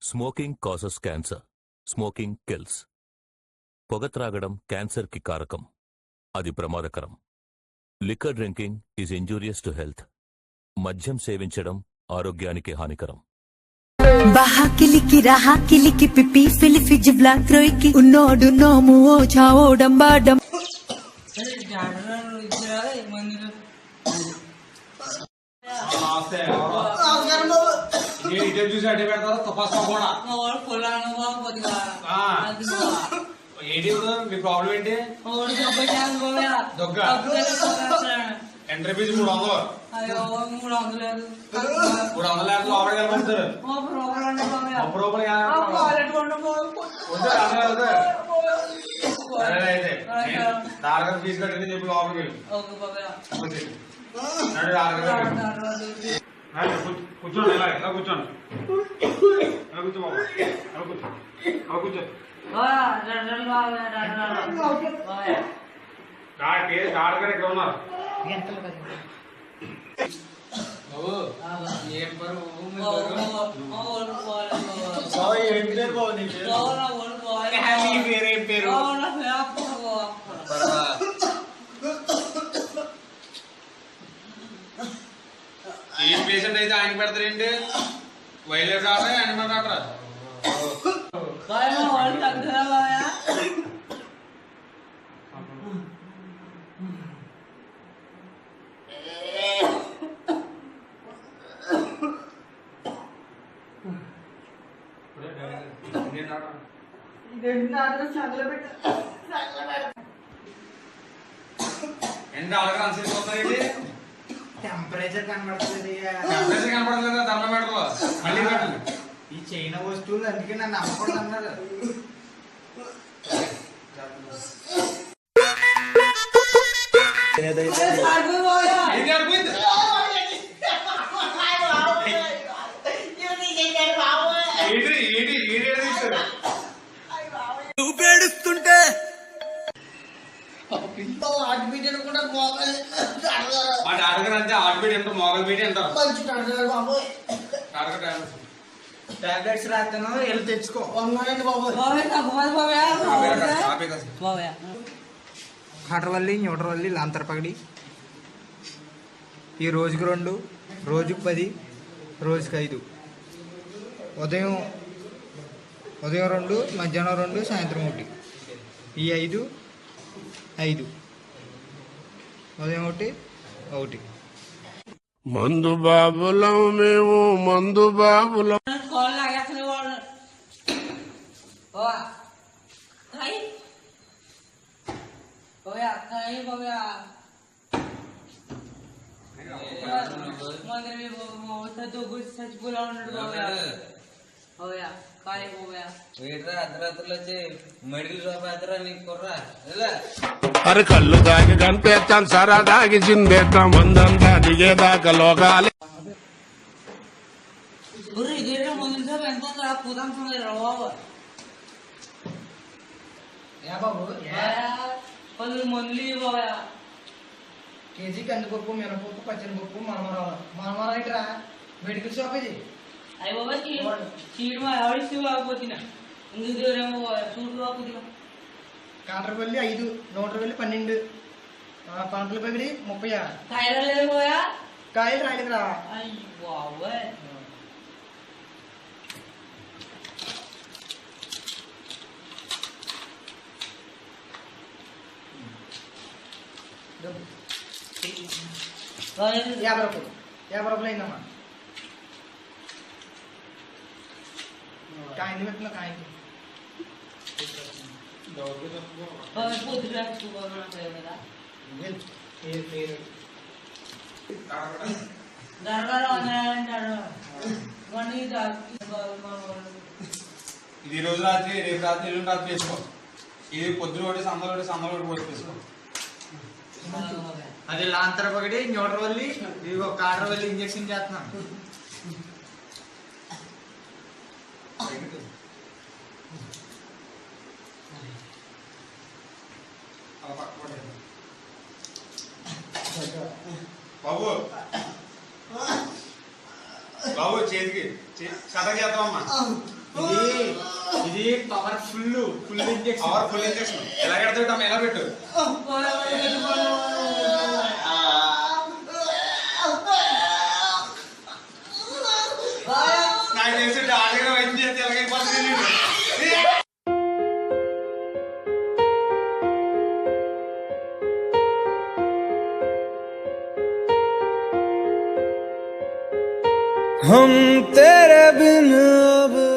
Smoking causes cancer. Smoking kills. పొగ త్రాగడం క్యాన్సర్కి కారకం. అది ప్రమాదకరం. Liquor drinking is injurious to health. మద్యం సేవించడం ఆరోగ్యానికి హానికరం. Baha kiliki raha kiliki pipi filifi jibla kroiki unnodu nomu o chao damba dam problem ఏంటి? Entry fee 300. 300 లోపలికి వెళ్ళిపోతారు. 30 రూపాయలు అయితే డాక్టర్ ఫీజు కట్టింది చెప్పి లోపలికి వెళ్ళి కూర్చోండి. ఇలా ఇలా కూర్చోండి. ఇలా కూర్చో బాబు. ఇలా కూర్చో. అలా కూర్చో. డాక్టర్ ఇక్కడ ఉన్నారు. ఏం పేషెంట్ అయితే ఆయన పెడతారేంటి? వైలేట్ డాక్టరా యానిమల్ డాక్టరా? టెంపరేచర్ కనబడుతుంది. థర్మోమీటర్ మళ్ళీ పెట్టండి. ఈ చైనా వస్తువులు అందుకే నన్ను నమ్మకూడదు అన్నారు. పేడుస్తుంటే మా డాక్టర్ అంటే హార్ట్ బీట్ ఎంత మోగల్ బీట్ ఎంత టాబ్లెట్స్ రాస్తాను వెళ్ళి తెచ్చుకో. కటరవల్లి న్యూట్రవల్లి లాంతరపగడి ఈ రోజుకి 2, రోజుకి 10, రోజుకి 5. ఉదయం 2, మధ్యాహ్నం 2, సాయంత్రం 1. ఈ 5 ఉదయం 1. మందు బాబులం మేము, మందు బాబులం. అర్ధరాత్రులు వచ్చి మెడికల్ షాప్ ఎత్తరా నీకు కుర్రా? అరే కళ్ళు దాగి కనిపెట్టాం, సరా దాగి చిందేస్తాం, మందంతా దిగేదాకా లోకాలే. కేజీ కందిపప్పు, మినపప్పు, పచ్చనిపప్పు, మనమరా ఇట్రా మెడికల్ షాప్ ఇది. అయ్యి బాబా చీడు ఆడిపోతున్నా ఇందుకు దూరేమో చూడు ఆపుతున్నా. కాటరపల్లి 5, నూటరపల్లి 12, పంటల పగిడి 30. కాయలు లేదు పోయా, కాయలు రాయలేదురా. అయ్యి బాబోయ్. యాభై రూపాయలు అయిందమ్మా. కాయింది పెట్టిన కాయింది ఇది రోజు రాత్రి, రేపు రాత్రి, ఎల్లుండి రాత్రి వేసుకో. ఇది పొద్దున ఒకటి, సందలు పోసి వేసుకో. అది లాంతరపగడి న్యూట్రవల్లి, ఇదిగో కాటరవల్లి ఇంజక్షన్ చేస్తున్నాను. బాబు బాబు చేతికి చదవ చేద్దామమ్మా. ఇది పవర్ ఫుల్ ఇంజెక్షన్ ఎలా పెడతావు ఎలా పెట్టు నాకు తెలిసి డాక్టర్ వైద్యం చేస్తే ఎలాగైపోతుంది हम तेरे बिन अब